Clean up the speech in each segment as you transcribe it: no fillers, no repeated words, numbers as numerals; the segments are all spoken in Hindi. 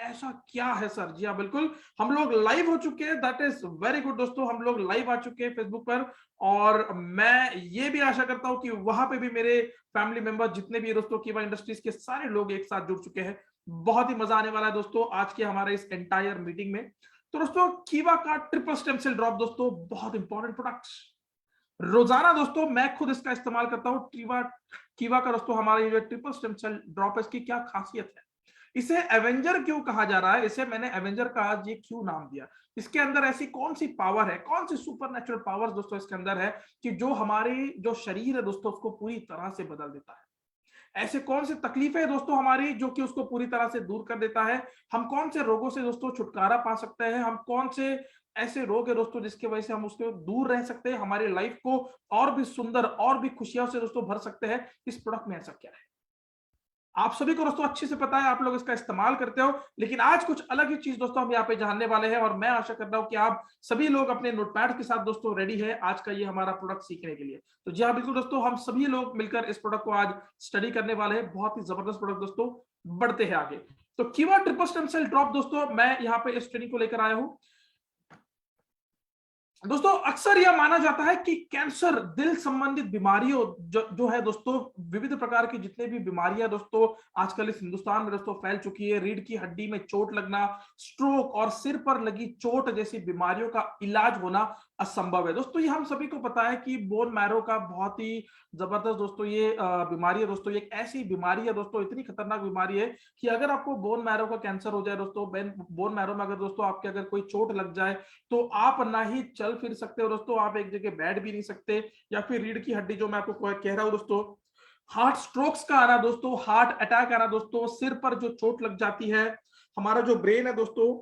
ऐसा क्या है सर? जी हाँ, बिल्कुल हम लोग लाइव हो चुके हैं। दैट इज वेरी गुड दोस्तों, हम लोग लाइव आ चुके हैं फेसबुक पर। और मैं ये भी आशा करता हूं कि वहां पे भी मेरे फैमिली मेंबर जितने भी दोस्तों कीवा इंडस्ट्रीज के सारे लोग एक साथ जुड़ चुके हैं। बहुत ही मजा आने वाला है दोस्तों आज के हमारे इस एंटायर मीटिंग में। तो दोस्तों कीवा का ट्रिपल स्टेम सेल ड्रॉप दोस्तों बहुत इंपॉर्टेंट प्रोडक्ट। रोजाना दोस्तों मैं खुद इसका इस्तेमाल करता हूं। कीवा कीवा का दोस्तों हमारा ये जो ट्रिपल स्टेम सेल ड्रॉप है इसकी क्या खासियत है, इसे एवेंजर क्यों कहा जा रहा है, इसे मैंने एवेंजर का आज ये क्यों नाम दिया, इसके अंदर ऐसी कौन सी पावर है, कौन सी सुपर नेचुरल पावर्स दोस्तों इसके अंदर है कि जो हमारी जो शरीर है दोस्तों उसको पूरी तरह से बदल देता है। ऐसे कौन सी तकलीफें है दोस्तों हमारी जो कि उसको पूरी तरह से दूर कर देता है। हम कौन से रोगों से दोस्तों छुटकारा पा सकते हैं, हम कौन से ऐसे रोग है दोस्तों जिसकी वजह से हम उसके दूर रह सकते हैं, हमारी लाइफ को और भी सुंदर और भी खुशियों से दोस्तों भर सकते हैं। इस प्रोडक्ट में ऐसा क्या है आप सभी को दोस्तों अच्छे से पता है, आप लोग इसका इस्तेमाल करते हो। लेकिन आज कुछ अलग ही चीज दोस्तों हम यहाँ पे जानने वाले हैं और मैं आशा करता हूँ कि आप सभी लोग अपने नोटपैड के साथ दोस्तों रेडी है आज का ये हमारा प्रोडक्ट सीखने के लिए। तो जी हाँ बिल्कुल दोस्तों, हम सभी लोग मिलकर इस प्रोडक्ट को आज स्टडी करने वाले हैं। बहुत ही जबरदस्त प्रोडक्ट दोस्तों, बढ़ते हैं आगे। तो कीवा ट्रिपल स्टेम सेल ड्रॉप दोस्तों मैं यहाँ पे इस ट्रेनिंग को लेकर आया हूँ। दोस्तों अक्सर यह माना जाता है कि कैंसर, दिल संबंधित बीमारियों जो है दोस्तों, विविध प्रकार की जितने भी बीमारियां दोस्तों आजकल इस हिंदुस्तान में दोस्तों फैल चुकी है। रीढ़ की हड्डी में चोट लगना, स्ट्रोक और सिर पर लगी चोट जैसी बीमारियों का इलाज होना असंभव है। दोस्तों ये हम सभी को पता है कि बोन मैरो का बहुत ही जबरदस्त दोस्तों ये बीमारी है दोस्तों। ये एक ऐसी बीमारी है दोस्तों, इतनी खतरनाक बीमारी है कि अगर आपको बोन मैरो का कैंसर हो जाए दोस्तों, बोन मैरो में अगर दोस्तों आपके अगर कोई चोट लग जाए तो आप ना ही चल फिर सकते हो दोस्तों, आप एक जगह बैठ भी नहीं सकते। या फिर रीढ़ की हड्डी जो मैं आपको कह रहा हूं दोस्तों, हार्ट स्ट्रोक्स का आना दोस्तों, हार्ट अटैक आना दोस्तों, सिर पर जो चोट लग जाती है, हमारा जो ब्रेन है दोस्तों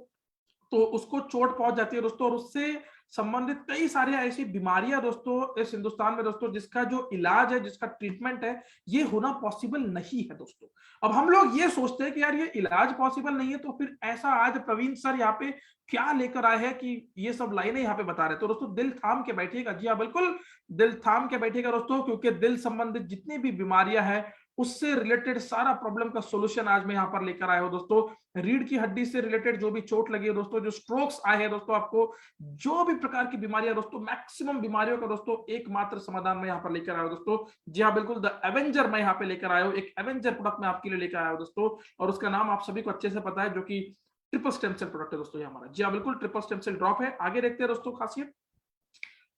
तो उसको चोट पहुंच जाती है दोस्तों। और उससे संबंधित कई सारी ऐसी बीमारियां दोस्तों इस हिंदुस्तान में दोस्तों जिसका जो इलाज है, जिसका ट्रीटमेंट है, ये होना पॉसिबल नहीं है दोस्तों। अब हम लोग ये सोचते हैं कि यार ये इलाज पॉसिबल नहीं है, तो फिर ऐसा आज प्रवीण सर यहाँ पे क्या लेकर आए हैं कि ये सब लाइनें यहाँ पे बता रहे। तो दोस्तों दिल थाम के बैठिएगा, जी हाँ बिल्कुल दिल थाम के बैठिएगा दोस्तों, क्योंकि दिल संबंधित जितनी भी बीमारियां हैं उससे रिलेटेड सारा प्रॉब्लम का सोल्यूशन आज मैं यहाँ पर लेकर आया हूँ दोस्तों। रीढ़ की हड्डी से रिलेटेड जो भी चोट लगी है दोस्तों, जो स्ट्रोक्स आए हैं दोस्तों, आपको जो भी प्रकार की बीमारियां दोस्तों, मैक्सिमम बीमारियों का दोस्तों एकमात्र समाधान मैं यहाँ पर लेकर आया हूँ दोस्तों। जी हाँ बिल्कुल, द एवेंजर मैं यहाँ पे लेकर आया हूँ, एक एवेंजर प्रोडक्ट मैं आपके लिए लेकर आया हूँ दोस्तों। और उसका नाम आप सभी को अच्छे से पता है, जो कि ट्रिपल स्टेम सेल प्रोडक्ट है दोस्तों ये हमारा। जी हाँ बिल्कुल, ट्रिपल स्टेम सेल ड्रॉप है। आगे देखते हैं दोस्तों खासियत।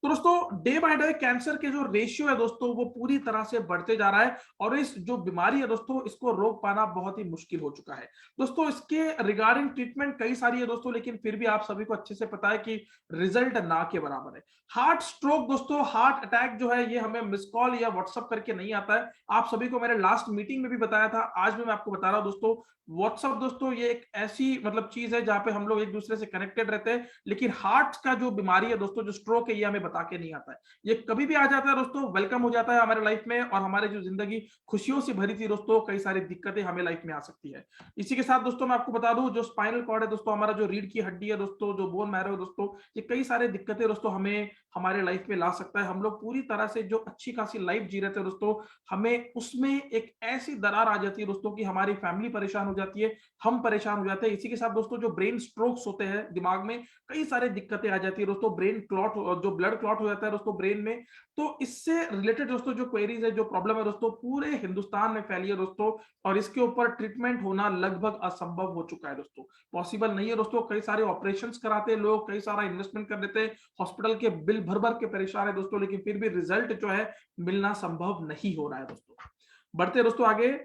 तो दोस्तों डे बाय डे कैंसर के जो रेशियो है दोस्तों वो पूरी तरह से बढ़ते जा रहा है और इस जो बीमारी है दोस्तों इसको रोक पाना बहुत ही मुश्किल हो चुका है दोस्तों। इसके रिगार्डिंग ट्रीटमेंट कई सारी है दोस्तों, लेकिन फिर भी आप सभी को अच्छे से पता है कि रिजल्ट ना के बराबर है। हार्ट स्ट्रोक दोस्तों, हार्ट अटैक जो है ये हमें मिस कॉल या व्हाट्सअप करके नहीं आता है। आप सभी को मैंने लास्ट मीटिंग में भी बताया था, आज भी मैं आपको बता रहा हूं दोस्तों। व्हाट्सअप दोस्तों ये एक ऐसी मतलब चीज है जहां पे हम लोग एक दूसरे से कनेक्टेड रहते हैं, लेकिन हार्ट का जो बीमारी है दोस्तों, जो स्ट्रोक है, ये हमें बता के नहीं आता है। ये कभी भी आ जाता है दोस्तों, वेलकम हो जाता है हमारे लाइफ में और हमारी जो जिंदगी खुशियों से भरी थी दोस्तों, कई सारी दिक्कतें हमें लाइफ में आ सकती है। इसी के साथ दोस्तों मैं आपको बता दूं, जो स्पाइनल कॉर्ड है दोस्तों, हमारा जो रीढ़ की हड्डी है दोस्तों, जो बोन मैरो है दोस्तों, ये कई सारे दिक्कतें दोस्तों हमें हमारे लाइफ में ला सकता है। हम लोग पूरी तरह से जो अच्छी खासी लाइफ जी रहे थे दोस्तों, हमें उसमें एक ऐसी दरार आ जाती है दोस्तों कि हमारी फैमिली परेशान हो जाती है, हम परेशान हो जाते हैं। इसी के साथ दोस्तों जो ब्रेन स्ट्रोक्स होते हैं, दिमाग में कई सारे दिक्कतें आ जाती है दोस्तों, ब्रेन क्लॉट, जो ब्लड क्लॉट हो जाता है दोस्तों ब्रेन में। तो इससे रिलेटेड दोस्तों जो क्वेरीज है, जो प्रॉब्लम है दोस्तों, पूरे हिंदुस्तान में फैली है दोस्तों और इसके ऊपर ट्रीटमेंट होना लगभग असंभव हो चुका है दोस्तों, पॉसिबल नहीं है दोस्तों। कई सारे ऑपरेशंस कराते हैं लोग, कई सारा इन्वेस्टमेंट कर देते हैं, हॉस्पिटल के बिल भर भर के परेशान है दोस्तों, लेकिन फिर भी रिजल्ट जो है मिलना संभव नहीं हो रहा है दोस्तों। बढ़ते दोस्तों आगे।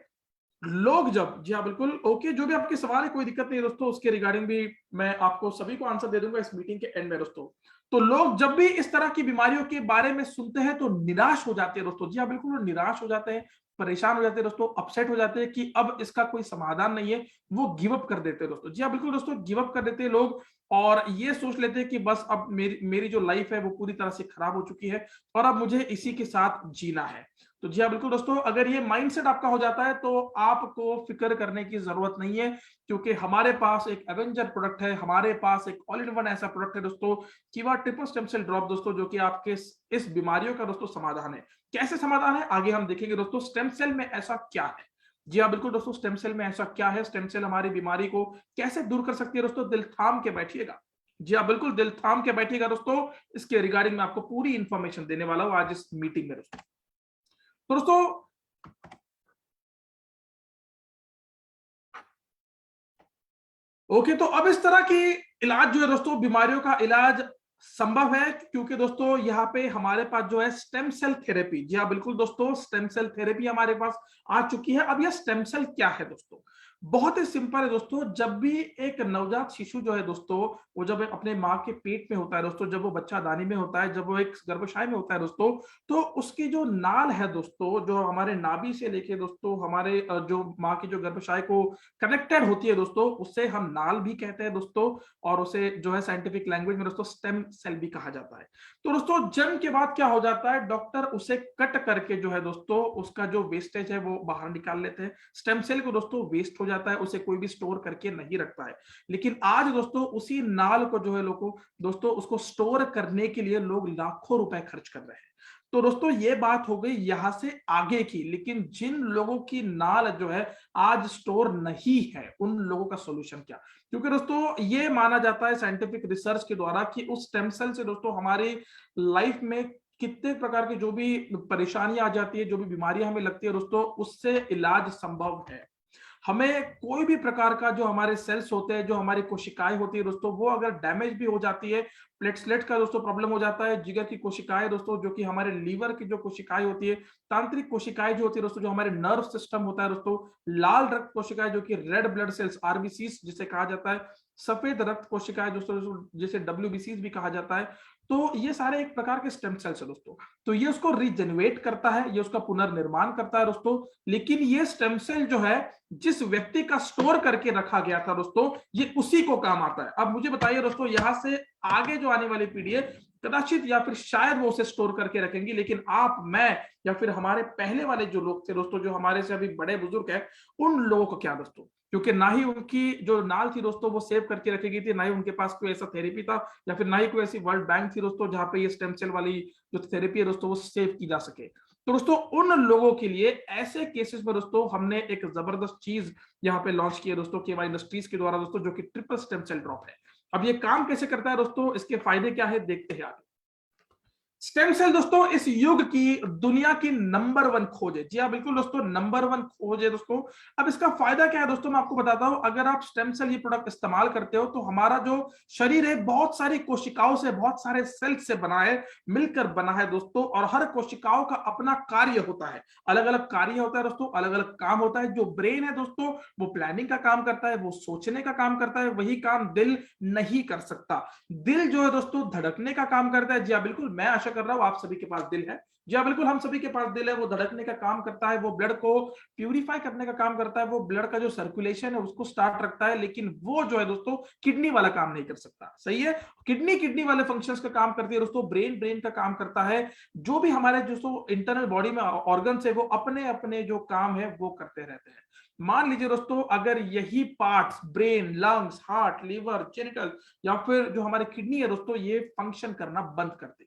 लोग जब, जी हाँ बिल्कुल ओके, जो भी आपके सवाल है कोई दिक्कत नहीं है दोस्तों, उसके रिगार्डिंग भी मैं आपको सभी को आंसर दे दूंगा इस मीटिंग के एंड में दोस्तों। तो लोग जब भी इस तरह की बीमारियों के बारे में सुनते हैं तो निराश हो जाते हैं दोस्तों। जी हाँ बिल्कुल, निराश हो जाते हैं, परेशान हो जाते हैं दोस्तों, अपसेट हो जाते हैं कि अब इसका कोई समाधान नहीं है, वो गिव अप कर देते हैं दोस्तों। जी हाँ बिल्कुल दोस्तों, गिव अप कर देते हैं लोग और ये सोच लेते हैं कि बस अब मेरी जो लाइफ है वो पूरी तरह से खराब हो चुकी है और अब मुझे इसी के साथ जीना है। तो जी हाँ बिल्कुल दोस्तों, अगर ये माइंडसेट आपका हो जाता है तो आपको फिक्र करने की जरूरत नहीं है, क्योंकि हमारे पास एक एवेंजर प्रोडक्ट है, हमारे पास एक ऑल इन वन ऐसा प्रोडक्ट है दोस्तों, कीवा ट्रिपल स्टेम सेल ड्रॉप दोस्तों, जो कि आपके इस बीमारियों का दोस्तों समाधान है। कैसे समाधान है आगे हम देखेंगे दोस्तों। स्टेम सेल में ऐसा क्या है, जी हाँ बिल्कुल दोस्तों, स्टेम सेल में ऐसा क्या है, स्टेम सेल हमारी बीमारी को कैसे दूर कर सकती है दोस्तों, दिल थाम के बैठिएगा। जी हाँ बिल्कुल, दिल थाम के बैठिएगा दोस्तों, इसके रिगार्डिंग मैं आपको पूरी इंफॉर्मेशन देने वाला हूँ आज इस मीटिंग में दोस्तों। तो दोस्तों ओके, तो अब इस तरह की इलाज जो है दोस्तों, बीमारियों का इलाज संभव है, क्योंकि दोस्तों यहाँ पे हमारे पास जो है स्टेम सेल थेरेपी। जी हाँ बिल्कुल दोस्तों, स्टेम सेल थेरेपी हमारे पास आ चुकी है। अब यह स्टेम सेल क्या है दोस्तों, बहुत ही सिंपल है दोस्तों। जब भी एक नवजात शिशु जो है दोस्तों, वो जब अपने माँ के पेट में होता है दोस्तों, जब वो बच्चा दानी में होता है, जब वो एक गर्भाशय में होता है दोस्तों, तो उसकी जो नाल है दोस्तों, जो हमारे नाभि से लेके दोस्तों हमारे जो माँ की जो गर्भाशय को कनेक्टेड होती है दोस्तों, उससे हम नाल भी कहते हैं दोस्तों, और उसे जो है साइंटिफिक लैंग्वेज में दोस्तों स्टेम सेल भी कहा जाता है। तो दोस्तों जन्म के बाद क्या हो जाता है, डॉक्टर उसे कट करके जो है दोस्तों, उसका जो वेस्टेज है वो बाहर निकाल लेते हैं। स्टेम सेल को दोस्तों वेस्ट हो जाता है, उसे कोई भी स्टोर करके नहीं रखता है। लेकिन आज दोस्तों उसी नाल को जो है लोगों दोस्तों, उसको स्टोर करने के लिए लोग लाखों रुपए खर्च कर रहे हैं। तो दोस्तों ये बात हो गई यहां से आगे की, लेकिन जिन लोगों की नाल जो है आज स्टोर नहीं है, उन लोगों का सॉल्यूशन क्या, क्योंकि दोस्तों ये माना जाता है साइंटिफिक रिसर्च के द्वारा कि उस स्टेम सेल से दोस्तों हमारी लाइफ में कितने प्रकार की जो भी परेशानियां आ जाती है, जो भी बीमारियां हमें लगती है दोस्तों, उससे इलाज संभव है। हमें कोई भी प्रकार का जो हमारे सेल्स होते हैं, जो हमारी कोशिकाएं होती है दोस्तों, वो अगर डैमेज भी हो जाती है, प्लेटलेट का दोस्तों प्रॉब्लम हो जाता है, जिगर की कोशिकाएं दोस्तों, जो कि हमारे लीवर की जो कोशिकाएं होती है, तांत्रिक कोशिकाएं जो होती है दोस्तों, जो हमारे नर्व सिस्टम होता है दोस्तों, लाल रक्त कोशिकाएं जो कि रेड ब्लड सेल्स आरबीसीज जिसे कहा जाता है, सफेद रक्त कोशिकाएं दोस्तों जिसे डब्ल्यूबीसीज भी कहा जाता है, तो ये सारे एक प्रकार के स्टेम सेल्स है दोस्तों। तो ये उसको रिजेनरेट करता है, ये उसका पुनर्निर्माण करता है दोस्तों। लेकिन ये स्टेम सेल जो है, जिस व्यक्ति का स्टोर करके रखा गया था दोस्तों, ये उसी को काम आता है। अब मुझे बताइए दोस्तों, यहां से आगे जो आने वाली पीढ़ी है, कदाचित या फिर शायद वो उसे स्टोर करके रखेंगी, लेकिन आप, मैं या फिर हमारे पहले वाले जो लोग थे दोस्तों, जो हमारे से अभी बड़े बुजुर्ग हैं, उन लोगों को क्या दोस्तों, क्योंकि ना ही उनकी जो नाल थी दोस्तों वो सेव करके रखी गई थी, ना ही उनके पास कोई ऐसा थेरेपी था, या फिर ना ही कोई ऐसी वर्ल्ड बैंक थी दोस्तों जहां पे ये स्टेम सेल वाली जो थेरेपी है दोस्तों वो सेव की जा सके। तो दोस्तों उन लोगों के लिए ऐसे केसेस में दोस्तों हमने एक जबरदस्त चीज यहाँ पे लॉन्च की है दोस्तों, केवाई इंडस्ट्रीज के द्वारा दोस्तों, जो कि ट्रिपल स्टेम सेल ड्रॉप है। अब ये काम कैसे करता है दोस्तों, इसके फायदे क्या है, देखते हैं आगे। स्टेम सेल दोस्तों इस युग की दुनिया की नंबर 1 खोज है। जी हाँ बिल्कुल दोस्तों, नंबर 1 खोज है दोस्तों। अब इसका फायदा क्या है दोस्तों, मैं आपको बताता हूं। अगर आप स्टेम सेल ये प्रोडक्ट इस्तेमाल करते हो, तो हमारा जो शरीर है बहुत सारी कोशिकाओं से, बहुत सारे सेल्स से बना है, मिलकर बना है दोस्तों, और हर कोशिकाओं का अपना कार्य होता है, अलग अलग कार्य होता है दोस्तों, अलग अलग काम होता है। जो ब्रेन है दोस्तों, वो प्लानिंग का काम करता है, वो सोचने का काम करता है, वही काम दिल नहीं कर सकता। दिल जो है दोस्तों धड़कने का काम करता है। जी हाँ बिल्कुल, मैं आशा कर रहा हूं आप सभी के पास दिल है। जी हाँ बिल्कुल, हम सभी के पास दिल है, वो धड़कने का काम करता है, वो ब्लड को प्यूरिफाई करने का काम करता है, वो ब्लड का जो सर्कुलेशन है उसको स्टार्ट रखता है। लेकिन वो जो है दोस्तों किडनी वाला काम नहीं कर सकता, सही है। किडनी वाले फंक्शंस का काम करती है दोस्तों, ब्रेन का काम करता है। जो भी हमारे दोस्तों इंटरनल बॉडी में ऑर्गन्स है, वो अपने अपने जो काम है वो करते रहते हैं। मान लीजिए दोस्तों, अगर यही parts, brain, lungs, heart, liver, genital या फिर जो हमारे किडनी है दोस्तों, ये फंक्शन करना बंद कर दे,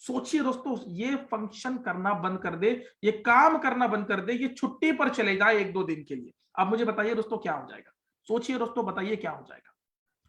सोचिए दोस्तों, ये फंक्शन करना बंद कर दे, ये काम करना बंद कर दे, ये छुट्टी पर चले जाए 1-2 दिन के लिए, अब मुझे बताइए दोस्तों क्या हो जाएगा। सोचिए दोस्तों, बताइए क्या हो जाएगा।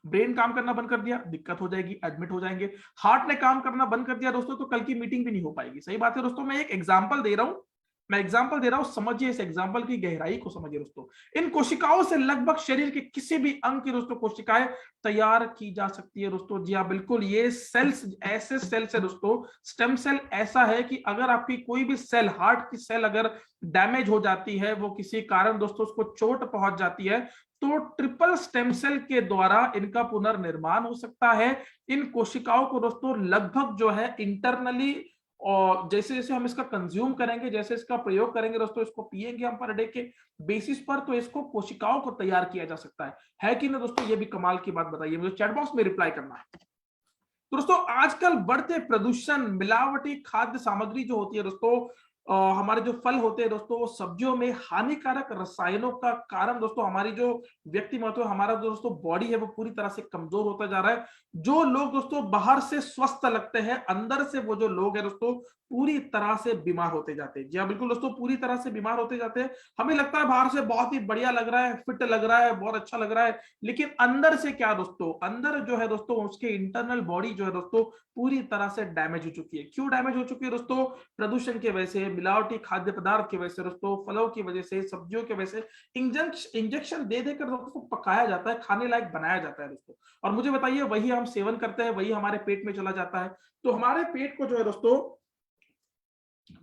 ब्रेन काम करना बंद कर दिया, दिक्कत हो जाएगी, एडमिट हो जाएंगे। हार्ट ने काम करना बंद कर दिया दोस्तों, तो कल की मीटिंग भी नहीं हो पाएगी। सही बात है दोस्तों, मैं एक एग्जांपल दे रहा हूं, समझिए इस एग्जांपल की गहराई को समझिए दोस्तों। इन कोशिकाओं से लगभग शरीर के किसी भी अंग की दोस्तों कोशिकाएं तैयार की जा सकती है दोस्तों। जी हाँ बिल्कुल, ये सेल्स ऐसे सेल्स है दोस्तों, स्टेम सेल ऐसा है कि अगर आपकी कोई भी सेल, हार्ट की सेल अगर डैमेज हो जाती है, वो किसी कारण दोस्तों उसको चोट पहुंच जाती है, तो ट्रिपल स्टेम सेल के द्वारा इनका पुनर्निर्माण हो सकता है। इन कोशिकाओं को दोस्तों लगभग जो है इंटरनली, और जैसे जैसे हम इसका कंज्यूम करेंगे, जैसे इसका प्रयोग करेंगे दोस्तों, इसको पिएंगे हम पर डे के बेसिस पर, तो इसको कोशिकाओं को तैयार किया जा सकता है कि ना दोस्तों। ये भी कमाल की बात बताइए, मुझे चैट बॉक्स में रिप्लाई करना है। तो दोस्तों आजकल बढ़ते प्रदूषण, मिलावटी खाद्य सामग्री जो होती है दोस्तों, हमारे जो फल होते हैं दोस्तों वो सब्जियों में हानिकारक रसायनों का कारण दोस्तों हमारी जो व्यक्तिमत्व हमारा जो दोस्तों बॉडी है वो पूरी तरह से कमजोर होता जा रहा है। जो लोग दोस्तों बाहर से स्वस्थ लगते हैं, अंदर से वो जो लोग हैं दोस्तों पूरी तरह से बीमार होते जाते हैं। जी हाँ बिल्कुल दोस्तों, पूरी तरह से बीमार होते जाते हैं। हमें लगता है बाहर से बहुत ही बढ़िया लग रहा है, फिट लग रहा है, बहुत अच्छा लग रहा है, लेकिन अंदर से क्या दोस्तों, अंदर जो है दोस्तों उसके इंटरनल बॉडी जो है दोस्तों पूरी तरह से डैमेज हो चुकी है। क्यों डैमेज हो चुकी है दोस्तों? प्रदूषण की वजह से, मिलावटी खाद्य पदार्थ की वजह से दोस्तों, फलों की वजह से, सब्जियों की वजह से इंजेक्शन दे देकर दोस्तों पकाया जाता है, खाने लायक बनाया जाता है दोस्तों। और मुझे बताइए वही हम सेवन करते हैं, वही हमारे पेट में चला जाता है, तो हमारे पेट को जो है दोस्तों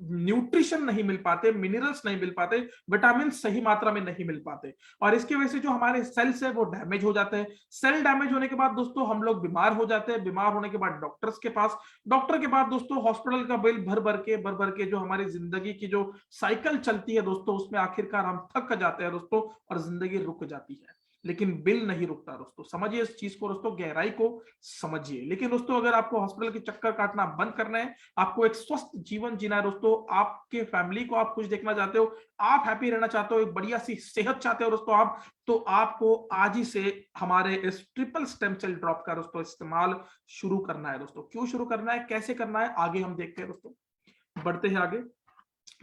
न्यूट्रिशन नहीं मिल पाते, मिनरल्स नहीं मिल पाते, विटामिन सही मात्रा में नहीं मिल पाते, और इसकी वजह से जो हमारे सेल्स है वो डैमेज हो जाते हैं। सेल डैमेज होने के बाद दोस्तों हम लोग बीमार हो जाते हैं। बीमार होने के बाद डॉक्टर्स के पास, डॉक्टर के बाद दोस्तों हॉस्पिटल का बिल भर भर के जो हमारी जिंदगी की जो साइकिल चलती है दोस्तों उसमें आखिरकार हम थक जाते हैं दोस्तों और जिंदगी रुक जाती है। लेकिन बिल नहीं रुकता दोस्तों, समझिए इस चीज को दोस्तों, गहराई को समझिए। लेकिन दोस्तों अगर आपको हॉस्पिटल के चक्कर काटना बंद करना है, आपको एक स्वस्थ जीवन जीना है दोस्तों, आपके फैमिली को आप खुश देखना चाहते हो, आप हैप्पी रहना चाहते हो, एक बढ़िया सी सेहत चाहते हो दोस्तों आप, तो आपको आज ही से हमारे इस ट्रिपल स्टेम सेल ड्रॉप का दोस्तों इस्तेमाल शुरू करना है दोस्तों। क्यों शुरू करना है, कैसे करना है, आगे हम देखते हैं दोस्तों। बढ़ते हैं आगे।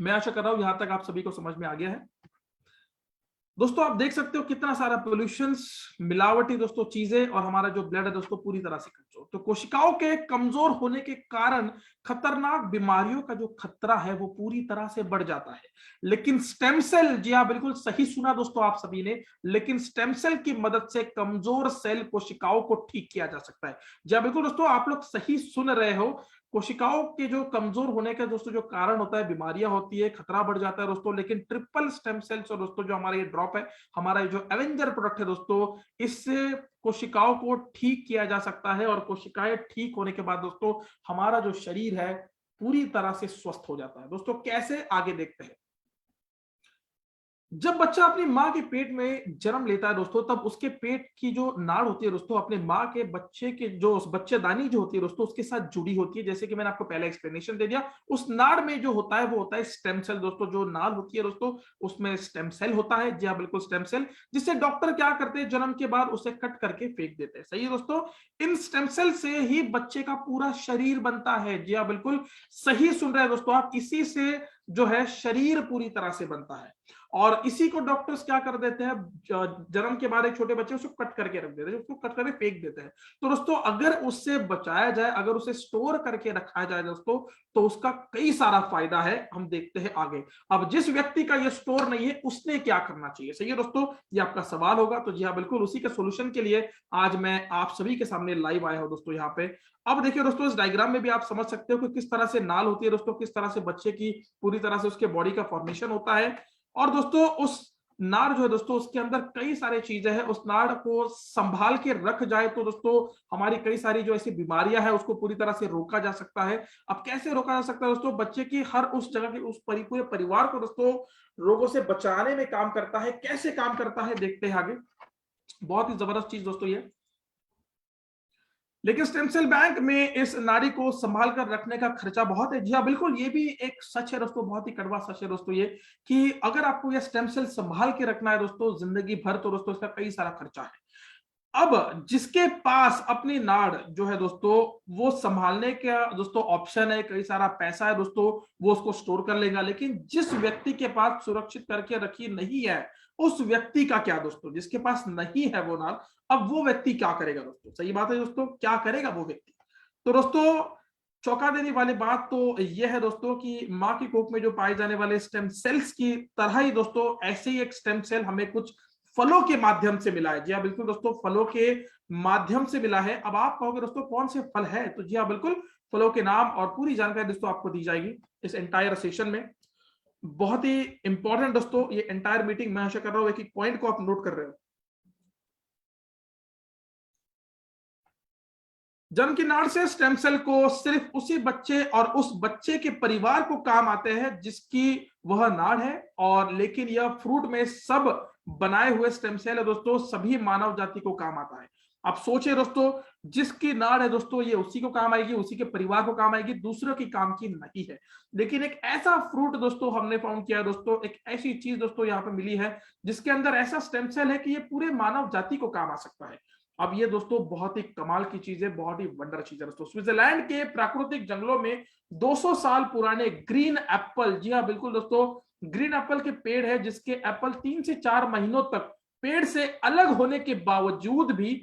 मैं आशा कर रहा हूं यहां तक आप सभी को समझ में आ गया है। दोस्तों आप देख सकते हो कितना सारा पोल्यूशन, मिलावटी दोस्तों चीजें, और हमारा जो ब्लड है दोस्तों पूरी तरह से कमजोर। तो कोशिकाओं के कमजोर होने के कारण खतरनाक बीमारियों का जो खतरा है वो पूरी तरह से बढ़ जाता है। लेकिन स्टेम सेल, जी हाँ बिल्कुल सही सुना दोस्तों आप सभी ने, लेकिन स्टेम सेल की मदद से कमजोर सेल कोशिकाओं को ठीक किया जा सकता है। जी हाँ बिल्कुल दोस्तों, आप लोग सही सुन रहे हो। कोशिकाओं के जो कमजोर होने का दोस्तों जो कारण होता है, बीमारियां होती है, खतरा बढ़ जाता है दोस्तों, लेकिन ट्रिपल स्टेम सेल्स और दोस्तों जो हमारा ये ड्रॉप है, हमारा ये जो एवेंजर प्रोडक्ट है दोस्तों, इससे कोशिकाओं को ठीक किया जा सकता है। और कोशिकाएं ठीक होने के बाद दोस्तों हमारा जो शरीर है पूरी तरह से स्वस्थ हो जाता है। दोस्तों कैसे, आगे देखते हैं। जब बच्चा अपनी माँ के पेट में जन्म लेता है दोस्तों, तब उसके पेट की जो नाड़ होती है दोस्तों अपने माँ के बच्चे के जो उस बच्चेदानी जो होती है दोस्तों उसके साथ जुड़ी होती है। जैसे कि मैंने आपको पहले एक्सप्लेनेशन दे दिया, उस नाड़ में जो होता है वो होता है स्टेम सेल दोस्तों। जो नाड़ होती है दोस्तों उसमें स्टेम सेल होता है, जी हाँ बिल्कुल स्टेम सेल, जिससे डॉक्टर क्या करते हैं, जन्म के बाद उसे कट करके फेंक देते हैं। सही है दोस्तों, इन स्टेम सेल से ही बच्चे का पूरा शरीर बनता है। जी हाँ बिल्कुल सही सुन रहे हैं दोस्तों आप, इसी से जो है शरीर पूरी तरह से बनता है। और इसी को डॉक्टर्स क्या कर देते हैं, जन्म के बाद एक छोटे बच्चे उसको कट करके रख देते हैं, उसको कट करके फेंक देते हैं। तो दोस्तों अगर उससे बचाया जाए, अगर उसे स्टोर करके रखा जाए दोस्तों, तो उसका कई सारा फायदा है। हम देखते हैं आगे। अब जिस व्यक्ति का ये स्टोर नहीं है उसने क्या करना चाहिए, सही है दोस्तों, ये आपका सवाल होगा। तो जी हाँ बिल्कुल उसी के सोल्यूशन के लिए आज मैं आप सभी के सामने लाइव आया हूं दोस्तों यहाँ पे। अब देखिए दोस्तों इस डायग्राम में भी आप समझ सकते हो कि किस तरह से नाल होती है दोस्तों, किस तरह से बच्चे की पूरी तरह से उसके बॉडी का फॉर्मेशन होता है। और दोस्तों उस नाड़ जो है दोस्तों उसके अंदर कई सारी चीजें हैं, उस नाड़ को संभाल के रख जाए तो दोस्तों हमारी कई सारी जो ऐसी बीमारियां हैं उसको पूरी तरह से रोका जा सकता है। अब कैसे रोका जा सकता है दोस्तों, बच्चे की हर उस जगह के उस पूरे परिवार को दोस्तों रोगों से बचाने में काम करता है। कैसे काम करता है देखते हैं आगे। बहुत ही जबरदस्त चीज दोस्तों ये। लेकिन स्टेम सेल बैंक में इस नाड़ी को संभाल कर रखने का खर्चा बहुत है। जी हाँ बिल्कुल ये भी एक सच है दोस्तों, बहुत ही कड़वा सच है दोस्तों ये, कि अगर आपको ये स्टेम सेल संभाल के रखना है दोस्तों जिंदगी भर, तो दोस्तों इसका कई सारा खर्चा है। अब जिसके पास अपनी नाड़ जो है दोस्तों वो संभालने का दोस्तों ऑप्शन है, कई सारा पैसा है दोस्तों, वो उसको स्टोर कर लेगा। लेकिन जिस व्यक्ति के पास सुरक्षित करके रखी नहीं है, उस व्यक्ति का क्या दोस्तों, जिसके पास नहीं है वो नाड़, अब वो व्यक्ति क्या करेगा दोस्तों, सही बात है दोस्तों, क्या करेगा वो व्यक्ति। तो दोस्तों चौंका देने वाली बात तो यह है दोस्तों कि मां की कोख में जो पाए जाने वाले स्टेम सेल्स की तरह ही दोस्तों ऐसे ही एक स्टेम सेल हमें कुछ फलों के माध्यम से मिला है। जी हाँ बिल्कुल दोस्तों फलों के माध्यम से मिला है। अब आप कहोगे दोस्तों कौन से फल है, तो जी हाँ बिल्कुल फलों के नाम और पूरी जानकारी दोस्तों आपको दी जाएगी इस एंटायर सेशन में। बहुत ही इंपॉर्टेंट दोस्तों ये एंटायर मीटिंग, मैं आशा कर रहा हूं एक पॉइंट को आप नोट कर रहे हो। जन्म की नाड़ से स्टेम सेल को सिर्फ उसी बच्चे और उस बच्चे के परिवार को काम आते हैं जिसकी वह नाड़ है। और लेकिन यह फ्रूट में सब बनाए हुए स्टेम सेल है दोस्तों, सभी मानव जाति को काम आता है। आप सोचिए दोस्तों, जिसकी नाड़ है दोस्तों ये उसी को काम आएगी, उसी के परिवार को काम आएगी, दूसरों की काम की नहीं है। लेकिन एक ऐसा फ्रूट दोस्तों हमने फाउंड किया है दोस्तों, एक ऐसी चीज दोस्तों यहाँ पे मिली है जिसके अंदर ऐसा स्टेम सेल है कि ये पूरे मानव जाति को काम आ सकता है। अब ये दोस्तों बहुत ही कमाल की चीज है, बहुत ही वंडर चीज है दोस्तों। स्विट्जरलैंड के प्राकृतिक जंगलों में 200 साल पुराने ग्रीन एप्पल, जी हाँ बिल्कुल दोस्तों, ग्रीन एप्पल के पेड़ है जिसके एप्पल 3 से 4 महीनों तक पेड़ से अलग होने के बावजूद भी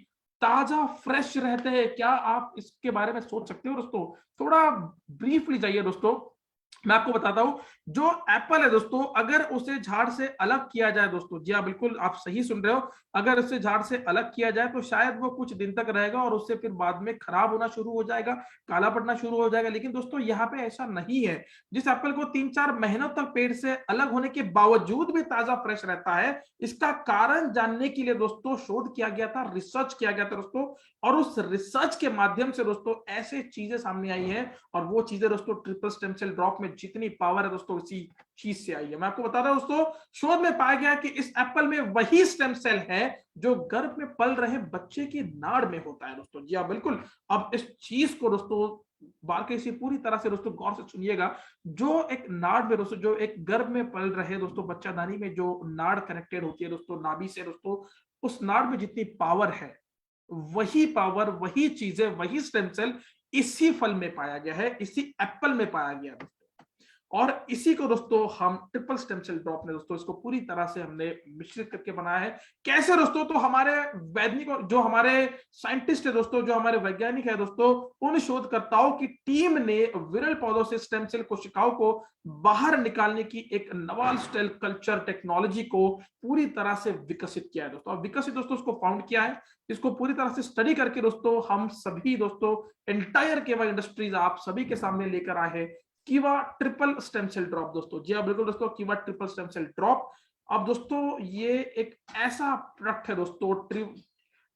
ताजा फ्रेश रहते हैं। क्या आप इसके बारे में सोच सकते हो दोस्तों? थोड़ा ब्रीफली जाइए दोस्तों, मैं आपको बताता हूं। जो एप्पल है दोस्तों, अगर उसे झाड़ से अलग किया जाए दोस्तों, जी हाँ बिल्कुल आप सही सुन रहे हो, अगर उसे झाड़ से अलग किया जाए तो शायद वो कुछ दिन तक रहेगा और उससे फिर बाद में खराब होना शुरू हो जाएगा, काला पड़ना शुरू हो जाएगा। लेकिन दोस्तों यहाँ पे ऐसा नहीं है। जिस एप्पल को 3-4 महीनों तक पेड़ से अलग होने के बावजूद भी ताजा फ्रेश रहता है, इसका कारण जानने के लिए दोस्तों शोध किया गया था, रिसर्च किया गया था दोस्तों, और उस रिसर्च के माध्यम से दोस्तों ऐसे चीजें सामने आई है। और वो चीजें दोस्तों ट्रिपल स्टेम सेल ड्रॉप में जितनी पावर है दोस्तों इसी चीज से आई है। मैं आपको बता रहा हूं दोस्तों, शोध में पाया गया कि इस एप्पल में वही स्टेम सेल है जो गर्भ में पल रहे बच्चे की नाड़ में होता है दोस्तों। जी हाँ बिल्कुल। अब इस चीज को दोस्तों बाकी से पूरी तरह से दोस्तों गौर से सुनिएगा। जो एक नाड़ में दोस्तों, जो एक गर्भ में पल रहे दोस्तों बच्चादानी में जो नाड़ कनेक्टेड होती है दोस्तों नाभि से दोस्तों, उस नाड़ में जितनी पावर है, वही पावर, वही चीजें, वही स्टेम सेल इसी फल में पाया गया है, इसी एप्पल में पाया गया दोस्तों। और इसी को दोस्तों हम ट्रिपल स्टेम सेल ड्रॉप ने दोस्तों इसको पूरी तरह से हमने मिश्रित करके बनाया है। कैसे दोस्तों? तो हमारे वैज्ञानिक, जो हमारे साइंटिस्ट है दोस्तों, जो हमारे वैज्ञानिक है दोस्तों, उन शोधकर्ताओं की टीम ने विरल पौधों से स्टेम सेल कोशिकाओं को बाहर निकालने की एक नवाल सेल कल्चर टेक्नोलॉजी को पूरी तरह से विकसित किया है दोस्तों। विकसित दोस्तों उसको फाउंड किया है, इसको पूरी तरह से स्टडी करके दोस्तों हम सभी दोस्तों एंटायर केवा इंडस्ट्रीज आप सभी के सामने लेकर आए हैं कीवा ट्रिपल स्टेम सेल ड्रॉप दोस्तों। जी हाँ बिल्कुल दोस्तों, कीवा ट्रिपल स्टेम सेल ड्रॉप। अब दोस्तों ये एक ऐसा प्रोडक्ट है दोस्तों,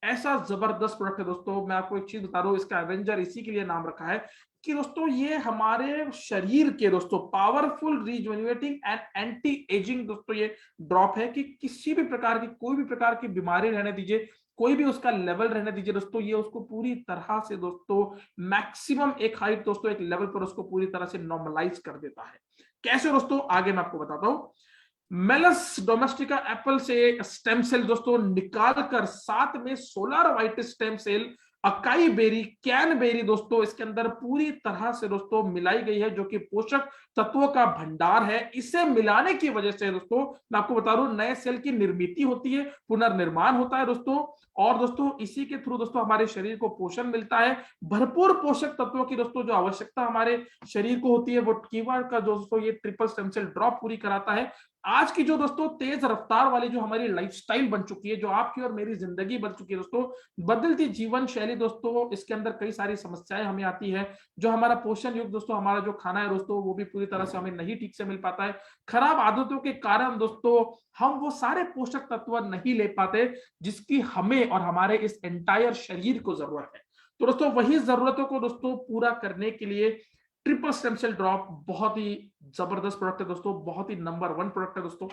ऐसा जबरदस्त प्रोडक्ट है दोस्तों। मैं आपको एक चीज बता रहा हूँ, इसका एवेंजर इसी के लिए नाम रखा है कि दोस्तों ये हमारे शरीर के दोस्तों पावरफुल रिजुवेनेटिंग एंड एंटी एजिंग दोस्तों ये ड्रॉप है कि किसी भी प्रकार की, कोई भी प्रकार की बीमारी रहने दीजिए, कोई भी उसका लेवल रहने दीजिए दोस्तों, ये उसको पूरी तरह से दोस्तों मैक्सिमम एक हाइट दोस्तों, एक लेवल पर उसको पूरी तरह से नॉर्मलाइज कर देता है। कैसे दोस्तों? आगे मैं आपको बताता हूं। मेलस डोमेस्टिका एप्पल से स्टेम सेल दोस्तों निकालकर साथ में solar white stem cell, acai berry, can berry दोस्तों इसके अंदर पूरी तरह से दोस्तों मिलाई गई है, जो कि पोषक तत्वों का भंडार है। इसे मिलाने की वजह से दोस्तों मैं आपको बता रहा हूं नए सेल की निर्मित होती है, पुनर्निर्माण होता है दोस्तों। और दोस्तों इसी के थ्रू दोस्तों हमारे शरीर को पोषण मिलता है, भरपूर पोषक तत्वों की दोस्तों जो आवश्यकता हमारे शरीर को होती है वो कीवर्ड का दोस्तों ये ट्रिपल स्टेम सेल ड्रॉप पूरी कराता है। आज की जो दोस्तों तेज रफ्तार वाली जो हमारी लाइफस्टाइल बन चुकी है, जो आपकी और मेरी जिंदगी बन चुकी है दोस्तों, बदलती जीवन शैली दोस्तों, इसके अंदर कई सारी समस्याएं हमें आती है। जो हमारा पोषण युक्त दोस्तों हमारा जो खाना है दोस्तों वो भी पूरी तरह से हमें नहीं ठीक से मिल पाता है। खराब आदतों के कारण दोस्तों हम वो सारे पोषक तत्व नहीं ले पाते जिसकी हमें और हमारे इस एंटायर शरीर को जरूरत है। तो दोस्तों वही जरूरतों को दोस्तों पूरा करने के लिए ट्रिपल स्टेम सेल ड्रॉप बहुत ही जबरदस्त प्रोडक्ट है दोस्तों, बहुत ही नंबर 1 प्रोडक्ट है दोस्तों।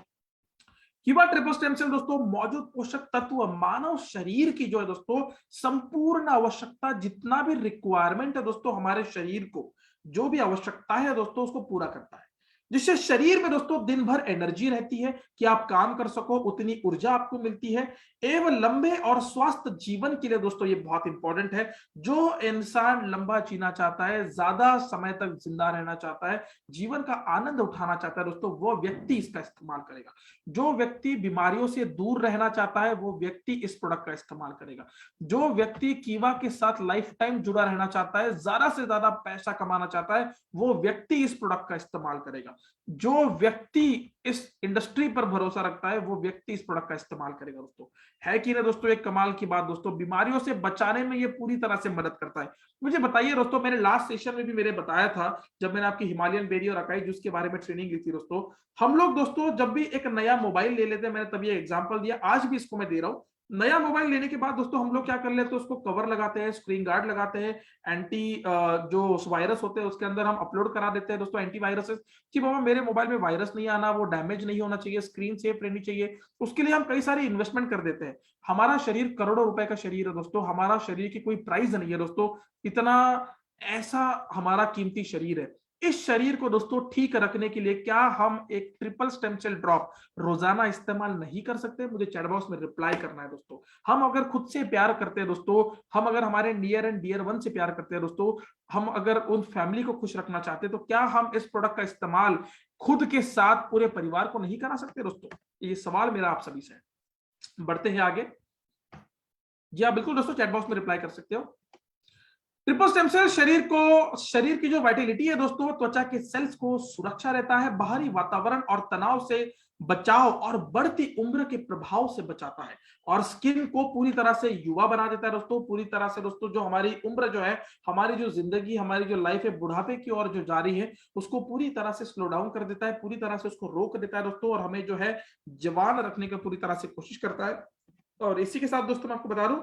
कीवा ट्रिपल स्टेम सेल दोस्तों मौजूद पोषक तत्व मानव शरीर की जो है दोस्तों संपूर्ण आवश्यकता, जितना भी रिक्वायरमेंट है दोस्तों हमारे शरीर को, जो भी आवश्यकता है दोस्तों उसको पूरा करता है, जिससे शरीर में दोस्तों दिन भर एनर्जी रहती है कि आप काम कर सको, उतनी ऊर्जा आपको मिलती है। एवं लंबे और स्वस्थ जीवन के लिए दोस्तों ये बहुत इंपॉर्टेंट है। जो इंसान लंबा जीना चाहता है, ज्यादा समय तक जिंदा रहना चाहता है, जीवन का आनंद उठाना चाहता है दोस्तों, वो व्यक्ति इसका इस्तेमाल करेगा। जो व्यक्ति बीमारियों से दूर रहना चाहता है वो व्यक्ति इस प्रोडक्ट का इस्तेमाल करेगा। जो व्यक्ति कीवा के साथ लाइफ टाइम जुड़ा रहना चाहता है, ज्यादा से ज्यादा पैसा कमाना चाहता है, वो व्यक्ति इस प्रोडक्ट का इस्तेमाल करेगा। जो व्यक्ति इस इंडस्ट्री पर भरोसा रखता है वो व्यक्ति इस प्रोडक्ट का इस्तेमाल करेगा दोस्तों। है कि ना दोस्तों एक कमाल की बात दोस्तों, बीमारियों से बचाने में ये पूरी तरह से मदद करता है। मुझे बताइए दोस्तों, मैंने लास्ट सेशन में भी मैंने बताया था जब मैंने आपकी हिमालयन बेरी और अकाई जूस के बारे में ट्रेनिंग ली थी दोस्तों, हम लोग दोस्तों जब भी एक नया मोबाइल ले लेते हैं, मैंने तभी एग्जांपल दिया, आज भी इसको मैं दे रहा हूं, नया मोबाइल लेने के बाद दोस्तों हम लोग क्या कर लेते हैं, उसको कवर लगाते हैं, स्क्रीन गार्ड लगाते हैं, एंटी जो वायरस होते हैं उसके अंदर हम अपलोड करा देते हैं दोस्तों एंटी वायरसेस, कि बाबा मेरे मोबाइल में वायरस नहीं आना, वो डैमेज नहीं होना चाहिए, स्क्रीन सेफ रहनी चाहिए। उसके लिए हम कई सारी इन्वेस्टमेंट कर देते हैं। हमारा शरीर करोड़ों रुपए का शरीर है दोस्तों, हमारा शरीर की कोई प्राइस नहीं है दोस्तों, इतना ऐसा हमारा कीमती शरीर है। इस शरीर को दोस्तों ठीक रखने के लिए क्या हम एक ट्रिपल स्टेम सेल ड्रॉप रोजाना इस्तेमाल नहीं कर सकते? मुझे चैट बॉक्स में रिप्लाई करना है दोस्तों। हम अगर खुद से प्यार करते हैं दोस्तों, हम अगर हमारे नियर एंड डियर वन से प्यार करते हैं दोस्तों, हम अगर उन फैमिली को खुश रखना चाहते हैं, तो क्या हम इस प्रोडक्ट का इस्तेमाल खुद के साथ पूरे परिवार को नहीं करा सकते दोस्तों? ये सवाल मेरा आप सभी से है। बढ़ते हैं आगे। जी हाँ बिल्कुल दोस्तों, चैट बॉक्स में रिप्लाई कर सकते हो। ट्रिपल स्टेम सेल शरीर की जो वाइटलिटी है दोस्तों, त्वचा के सेल्स को सुरक्षा रहता है, बाहरी वातावरण और तनाव से बचाव और बढ़ती उम्र के प्रभाव से बचाता है, और स्किन को पूरी तरह से युवा बना देता है दोस्तों। पूरी तरह से दोस्तों जो हमारी उम्र जो है, हमारी जो जिंदगी, हमारी जो लाइफ है बुढ़ापे की ओर जो जा रही है, उसको पूरी तरह से स्लो डाउन कर देता है, पूरी तरह से उसको रोक देता है दोस्तों, और हमें जो है जवान रखने की पूरी तरह से कोशिश करता है। और इसी के साथ दोस्तों मैं आपको बता दूं,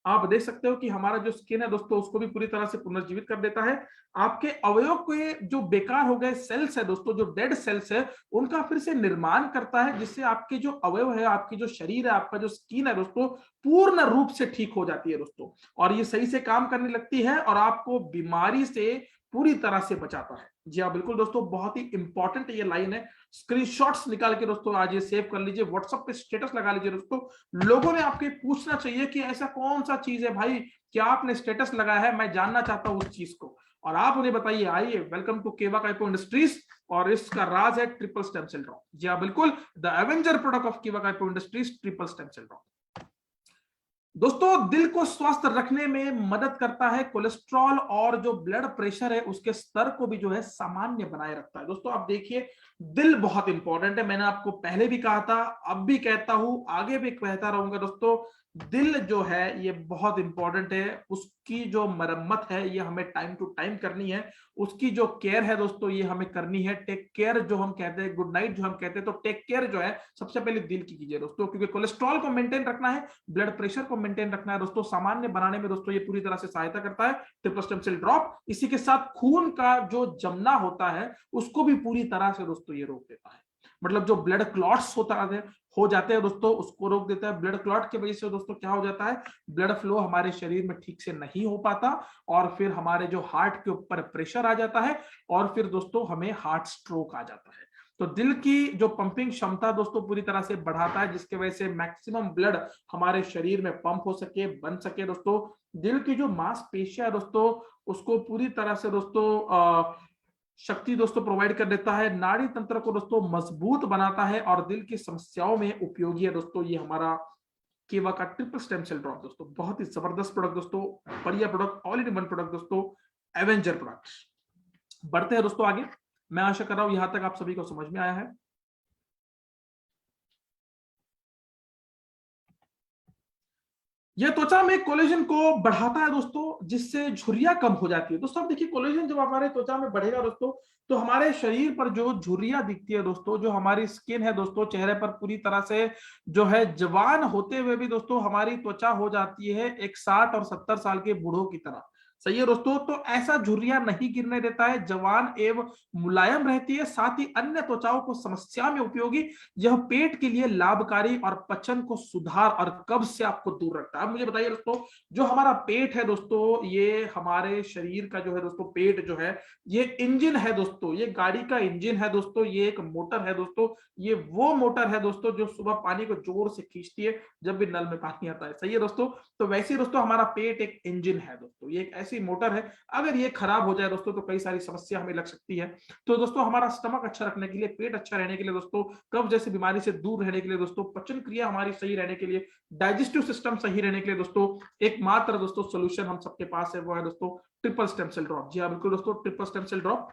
आप देख सकते हो कि हमारा जो स्किन है दोस्तों, उसको भी पूरी तरह से पुनर्जीवित कर देता है। आपके अवयव के जो बेकार हो गए सेल्स है दोस्तों, जो डेड सेल्स है, उनका फिर से निर्माण करता है, जिससे आपके जो अवयव है, आपकी जो शरीर है, आपका जो स्किन है दोस्तों, पूर्ण रूप से ठीक हो जाती है दोस्तों, और ये सही से काम करने लगती है और आपको बीमारी से पूरी तरह से बचाता है। जी हाँ बिल्कुल दोस्तों, बहुत ही इंपॉर्टेंट ये लाइन है। स्क्रीनशॉट्स निकाल के दोस्तों आज ये सेव कर लीजिए, व्हाट्सएप पे स्टेटस लगा लीजिए दोस्तों। लोगों ने आपके पूछना चाहिए कि ऐसा कौन सा चीज है भाई, क्या आपने स्टेटस लगाया है, मैं जानना चाहता हूं उस चीज को, और आप उन्हें बताइए। आइए, वेलकम टू केवा काइपो इंडस्ट्रीज, और इसका राज है ट्रिपल स्टेम सेल ड्रॉप। जी हाँ बिल्कुल, द एवेंजर प्रोडक्ट ऑफ केवा काइपो industries, triple stem cell drop. दोस्तों दिल को स्वस्थ रखने में मदद करता है, कोलेस्ट्रॉल और जो ब्लड प्रेशर है उसके स्तर को भी जो है सामान्य बनाए रखता है। दोस्तों आप देखिए, दिल बहुत इंपॉर्टेंट है, मैंने आपको पहले भी कहा था, अब भी कहता हूं, आगे भी कहता रहूंगा दोस्तों। दिल जो है ये बहुत इंपॉर्टेंट है, उसकी जो मरम्मत है ये हमें टाइम टू टाइम करनी है, उसकी जो केयर है दोस्तों ये हमें करनी है। टेक केयर जो हम कहते हैं, गुड नाइट जो हम कहते हैं, तो टेक केयर जो है सबसे पहले दिल की कीजिए दोस्तों, क्योंकि कोलेस्ट्रॉल को मेंटेन रखना है, ब्लड प्रेशर को मेंटेन रखना है दोस्तों, सामान्य बनाने में दोस्तों ये पूरी तरह से सहायता करता है ट्रिपल स्टेम सेल ड्रॉप। इसी के साथ खून का जो जमना होता है उसको भी पूरी तरह से दोस्तों ये रोक देता है, मतलब जो ब्लड क्लॉट्स हो जाते हैं दोस्तों उसको रोक देता है। ब्लड क्लॉट की वजह से दोस्तों क्या हो जाता है, ब्लड फ्लो हमारे शरीर में ठीक से नहीं हो पाता, और फिर हमारे जो हार्ट के ऊपर प्रेशर आ जाता है, और फिर दोस्तों हमें हार्ट स्ट्रोक आ जाता है। तो दिल की जो पंपिंग क्षमता दोस्तों पूरी तरह से बढ़ाता है, जिसके वजह से मैक्सिमम ब्लड हमारे शरीर में पंप हो सके, बन सके दोस्तों। दिल की जो मांसपेशियां है दोस्तों, उसको पूरी तरह से दोस्तों शक्ति दोस्तों प्रोवाइड कर देता है, नाड़ी तंत्र को दोस्तों मजबूत बनाता है, और दिल की समस्याओं में उपयोगी है दोस्तों ये हमारा केवा का ट्रिपल स्टेम सेल ड्रॉप। दोस्तों बहुत ही जबरदस्त प्रोडक्ट दोस्तों, बढ़िया product, all in one product दोस्तों, एवेंजर प्रोडक्ट। बढ़ते हैं दोस्तों आगे। मैं आशा कर रहा हूं यहां तक आप सभी को समझ में आया है। यह त्वचा में कोलेजन को बढ़ाता है दोस्तों, जिससे झुर्रियां कम हो जाती है। दोस्तों आप देखिए, कोलेजन जब हमारे त्वचा में बढ़ेगा दोस्तों, तो हमारे शरीर पर जो झुर्रियां दिखती है दोस्तों, जो हमारी स्किन है दोस्तों, चेहरे पर पूरी तरह से जो है जवान होते हुए भी दोस्तों हमारी त्वचा हो जाती है एक 60 और 70 साल के बूढ़ों की तरह। सही है दोस्तों, तो ऐसा झुर्रियां नहीं गिरने देता है, जवान एवं मुलायम रहती है, साथ ही अन्य त्वचाओं को समस्या में उपयोगी। यह पेट के लिए लाभकारी और पचन को सुधार और कब्ज से आपको दूर रखता है। मुझे बताइए दोस्तों, जो हमारा पेट है दोस्तों, ये हमारे शरीर का जो है दोस्तों, पेट जो है ये इंजन है दोस्तों, ये गाड़ी का इंजन है दोस्तों, ये एक मोटर है दोस्तों, ये वो मोटर है दोस्तों जो सुबह पानी को जोर से खींचती है जब भी नल में पानी आता है। सही है दोस्तों, तो वैसे ही दोस्तों हमारा पेट एक इंजन है दोस्तों, ये एक ऐसी मोटर है, अगर ये खराब हो जाए दोस्तों तो कई सारी समस्या हमें लग सकती है। तो दोस्तों हमारा स्टमक अच्छा रखने के लिए, पेट अच्छा रहने के लिए दोस्तों, कब्ज जैसी बीमारी से दूर रहने के लिए दोस्तों, पचन क्रिया हमारी सही रहने के लिए, डाइजेस्टिव सिस्टम सही रहने के लिए दोस्तों, एकमात्र दोस्तों सोल्यूशन हम सबके पास है, वो है दोस्तों ट्रिपल स्टेम सेल ड्रॉप। जी हाँ बिल्कुल दोस्तों, ट्रिपल स्टेम सेल ड्रॉप।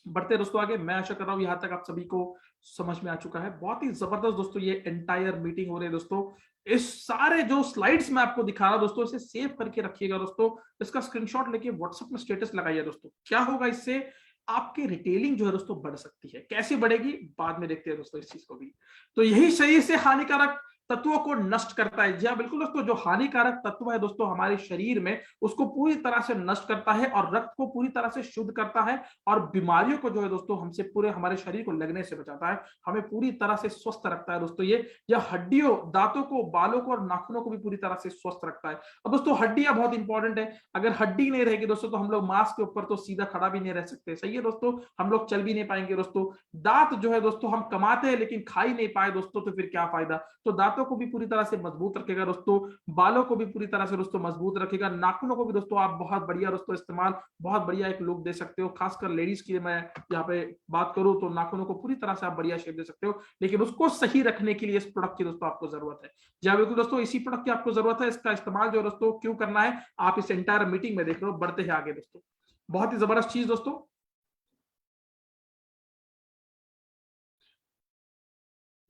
बढ़ते दोस्तों आगे। मैं आशा कर रहा हूं यहां तक आप सभी को समझ में आ चुका है। बहुत ही जबरदस्त दोस्तों ये एंटायर मीटिंग हो रही है दोस्तों। इस सारे जो स्लाइड्स मैं आपको दिखा रहा हूं दोस्तों, इसे सेव करके रखिएगा दोस्तों, इसका स्क्रीनशॉट लेके व्हाट्सएप में स्टेटस लगाइए दोस्तों। क्या होगा इससे, आपकी रिटेलिंग जो है दोस्तों बढ़ सकती है। कैसे बढ़ेगी बाद में देखते हैं दोस्तों इस चीज को भी। तो यही शरीर से हानिकारक तत्वों को नष्ट करता है। जी हाँ बिल्कुल दोस्तों, जो हानिकारक तत्व है दोस्तों हमारे शरीर में, उसको पूरी तरह से नष्ट करता है और रक्त को पूरी तरह से शुद्ध करता है और बीमारियों को जो है दोस्तों हमसे पूरे हमारे शरीर को लगने से बचाता है, हमें पूरी तरह से स्वस्थ रखता है दोस्तों। ये यह हड्डियों, दांतों को, बालों को और नाखूनों को भी पूरी तरह से स्वस्थ रखता है। अब दोस्तों हड्डियां बहुत इंपॉर्टेंट है, अगर हड्डी नहीं रहेगी दोस्तों तो हम लोग मांस के ऊपर तो सीधा खड़ा भी नहीं रह सकते, सही है दोस्तों, हम लोग चल भी नहीं पाएंगे दोस्तों। दांत जो है दोस्तों हम कमाते हैं लेकिन खा ही नहीं पाए दोस्तों, तो फिर क्या फायदा। तो दांतों को भी पूरी तरह से मजबूत रखेगा दोस्तों, बालों को भी पूरी तरह से दोस्तों मजबूत रखेगा, नाखूनों को भी दोस्तों आप बहुत बढ़िया दोस्तों इस्तेमाल, बहुत बढ़िया एक लुक दे सकते हो। खासकर लेडीज की मैं यहाँ पे बात करूं तो नाखूनों को पूरी तरह से आप बढ़िया शेप दे सकते हो, लेकिन उसको सही रखने के लिए इस प्रोडक्ट की दोस्तों आपको जरूरत है। जी बिल्कुल दोस्तों, इसी प्रोडक्ट की आपको जरूरत है। इसका इस्तेमाल जो दोस्तों क्यों करना है आप इस एंटायर मीटिंग में देख रहे हो। बढ़ते हैं आगे दोस्तों, बहुत ही जबरदस्त चीज दोस्तों,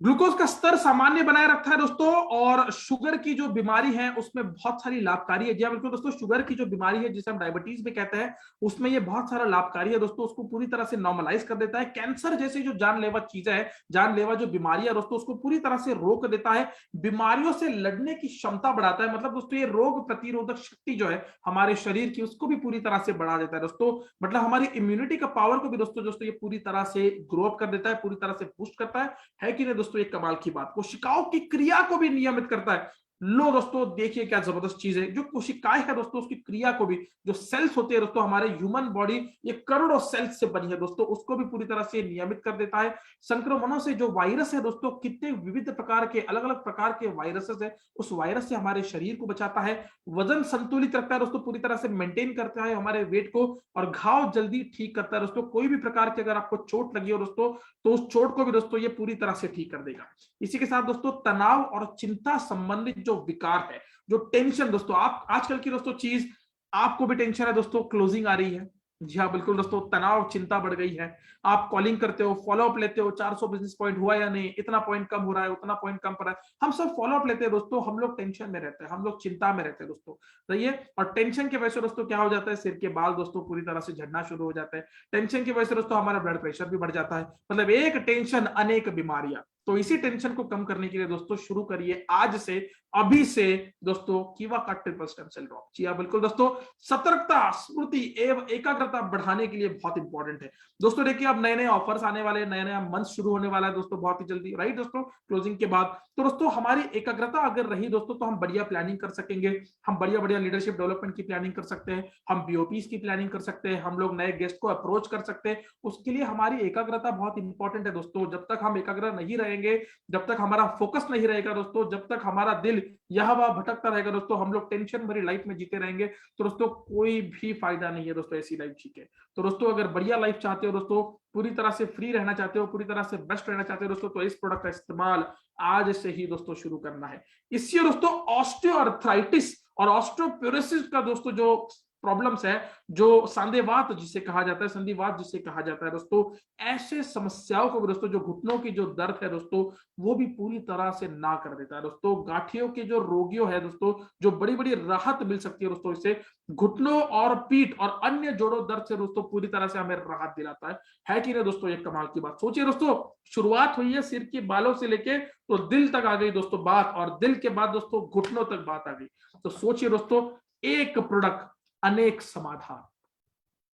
ग्लूकोज का स्तर सामान्य बनाए रखता है दोस्तों, और शुगर की जो बीमारी है उसमें बहुत सारी लाभकारी है। जी हाँ बिल्कुल दोस्तों, शुगर की जो बीमारी है जिसे हम डायबिटीज भी कहते हैं, उसमें ये बहुत सारा लाभकारी है दोस्तों, उसको पूरी तरह से नॉर्मलाइज कर देता है। कैंसर जैसी जो जानलेवा चीजें है, जानलेवा जो बीमारियां दोस्तों, उसको पूरी तरह से रोक देता है, बीमारियों से लड़ने की क्षमता बढ़ाता है। मतलब दोस्तों ये रोग प्रतिरोधक शक्ति जो है हमारे शरीर की, उसको भी पूरी तरह से बढ़ा देता है दोस्तों। मतलब हमारी इम्यूनिटी का पावर को भी दोस्तों दोस्तों ये पूरी तरह से ग्रो अप कर देता है, पूरी तरह से बूस्ट करता है कि नहीं दोस्तों। एक कमाल की बात, कोशिकाओं की क्रिया को भी नियमित करता है। लो दोस्तों देखिए क्या जबरदस्त चीज है, जो कोशिकाएं है दोस्तों उसकी क्रिया को भी, जो सेल्स होते हैं दोस्तों, हमारे ह्यूमन बॉडी ये करोड़ों सेल्स से बनी है दोस्तों, उसको भी पूरी तरह से नियमित कर देता है। संक्रमणों से जो वायरस है दोस्तों, कितने विविध प्रकार के अलग अलग प्रकार के वायरसेस है, उस वायरस से हमारे शरीर को बचाता है। वजन संतुलित रखता है दोस्तों, पूरी तरह से मेंटेन करता है हमारे वेट को, और घाव जल्दी ठीक करता है दोस्तों। कोई भी प्रकार की अगर आपको चोट लगी हो दोस्तों, तो उस चोट को भी दोस्तों ये पूरी तरह से ठीक कर देगा। इसी के साथ दोस्तों तनाव और चिंता संबंधित जो विकार है, जो टेंशन दोस्तों, आप आजकल की दोस्तों चीज, आपको भी टेंशन है दोस्तों, क्लोजिंग आ रही है। जी हाँ बिल्कुल दोस्तों, तनाव चिंता बढ़ गई है। आप कॉलिंग करते हो, फॉलोअप लेते हो, 400 बिजनेस पॉइंट हुआ या नहीं, इतना पॉइंट कम हो रहा है, उतना पॉइंट कम पड़ रहा है, हम सब फॉलोअप लेते हैं दोस्तों। हम लोग टेंशन में रहते हैं, हम लोग चिंता में रहते हैं दोस्तों, सही है। और टेंशन की वजह से दोस्तों क्या हो जाता है, सिर के बाल दोस्तों पूरी तरह से झड़ना शुरू हो जाते हैं। टेंशन की वजह से दोस्तों हमारा ब्लड प्रेशर भी बढ़ जाता है। मतलब एक टेंशन अनेक बीमारियां। तो इसी टेंशन को कम करने के लिए दोस्तों शुरू करिए आज से, अभी से दोस्तों, कीवा का ट्रिपल स्टेम सेल ड्रॉप। जी हाँ बिल्कुल दोस्तों, सतर्कता, स्मृति एवं एकाग्रता बढ़ाने के लिए बहुत इंपॉर्टेंट है दोस्तों। देखिए अब नए नए ऑफर्स आने वाले, नया नया मंथ शुरू होने वाला है दोस्तों, बहुत ही जल्दी, राइट दोस्तों, क्लोजिंग के बाद। तो दोस्तों हमारी एकाग्रता अगर रही दोस्तों, तो हम बढ़िया प्लानिंग कर सकेंगे, हम बढ़िया बढ़िया लीडरशिप डेवलपमेंट की प्लानिंग कर सकते हैं, हम बीओपीज की प्लानिंग कर सकते हैं, हम लोग नए गेस्ट को अप्रोच कर सकते हैं। उसके लिए हमारी एकाग्रता बहुत इंपॉर्टेंट है दोस्तों। जब तक हम एकाग्र नहीं रहेंगे, जब तक हमारा फोकस नहीं रहेगा दोस्तों, जब तक हमारा दिल यह वह भटकता रहेगा दोस्तों, हम लोग टेंशन भरी लाइफ में जीते रहेंगे, तो दोस्तों कोई भी फायदा नहीं है दोस्तों ऐसी लाइफ जी के। तो दोस्तों अगर बढ़िया लाइफ चाहते हो दोस्तों, पूरी तरह से फ्री रहना चाहते हो, पूरी तरह से बेस्ट रहना चाहते हो दोस्तों, तो इस प्रोडक्ट का इस्तेमाल आज से ही दोस्तों शुरू करना है। इससे दोस्तों ऑस्टियोआर्थराइटिस और ऑस्टियोपोरोसिस का दोस्तों जो प्रॉब्लम्स है, जो संधिवात जिसे कहा जाता है, संधिवात जिसे कहा जाता है दोस्तों, ऐसे समस्याओं को भी दोस्तों, जो घुटनों की जो दर्द है दोस्तों, वो भी पूरी तरह से ना कर देता है दोस्तों। गांठियों के जो रोगियों है दोस्तों, जो बड़ी बड़ी राहत मिल सकती है दोस्तों इससे, घुटनों और पीठ और अन्य जोड़ों दर्द से दोस्तों पूरी तरह से हमें राहत दिलाता है कि नहीं दोस्तों। एक कमाल की बात, सोचिए दोस्तों, शुरुआत हुई है सिर के बालों से लेके तो दिल तक आ गई दोस्तों बात, और दिल के बाद दोस्तों घुटनों तक बात आ गई। तो सोचिए दोस्तों, एक प्रोडक्ट अनेक समाधान,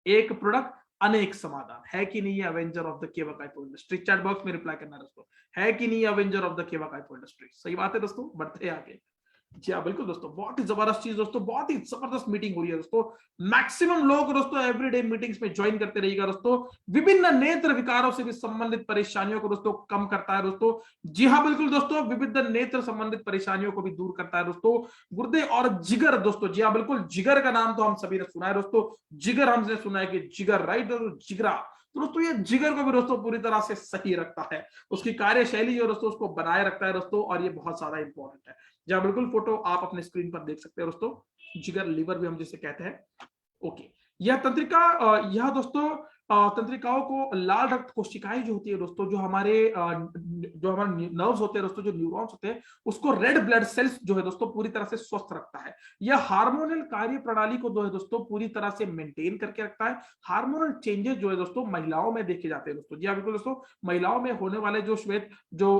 एक प्रोडक्ट अनेक समाधान, है कि नहीं। अवेंजर ऑफ द केवा काइपो इंडस्ट्री, चैट बॉक्स में रिप्लाई करना दोस्तों, है कि नहीं अवेंजर ऑफ द केवा काइपो इंडस्ट्री। सही बात है दोस्तों, बढ़ते आगे। जी हाँ बिल्कुल दोस्तों, बहुत ही जबरदस्त चीज दोस्तों, बहुत ही जबरदस्त मीटिंग हो रही है दोस्तों। मैक्सिमम लोग दोस्तों एवरीडे मीटिंग्स में ज्वाइन करते रहिएगा दोस्तों। विभिन्न नेत्र विकारों से भी संबंधित परेशानियों को दोस्तों कम करता है दोस्तों। जी हाँ बिल्कुल दोस्तों, विविध नेत्र संबंधित परेशानियों को भी दूर करता है दोस्तों। गुर्दे और जिगर दोस्तों, जी हाँ बिल्कुल, जिगर का नाम तो हम सभी ने सुना है दोस्तों, जिगर हमने सुना है कि जिगर, राइट दोस्तों, जिगरा। तो दोस्तों ये जिगर को भी दोस्तों पूरी तरह से सही रखता है, उसकी कार्यशैली जो दोस्तों उसको बनाए रखता है दोस्तों, और ये बहुत ज्यादा इंपॉर्टेंट है। जहां बिल्कुल फोटो आप अपने स्क्रीन पर देख सकते हैं दोस्तों, जिगर, लीवर भी हम जिसे कहते हैं। ओके, यह तंत्रिका, यह दोस्तों तंत्रिकाओं को लाल रक्त कोशिकाएं जो होती है दोस्तों, जो हमारे नर्व्स होते हैं दोस्तों, जो न्यूरॉन्स होते हैं, उसको रेड ब्लड सेल्स जो है दोस्तों पूरी तरह से स्वस्थ रखता है। यह हार्मोनल कार्य प्रणाली को जो है दोस्तों पूरी तरह से मेंटेन करके रखता है। हार्मोनल चेंजेस जो है दोस्तों महिलाओं में देखे जाते हैं दोस्तों। जी हाँ बिल्कुल दोस्तों, महिलाओं में होने वाले जो श्वेत जो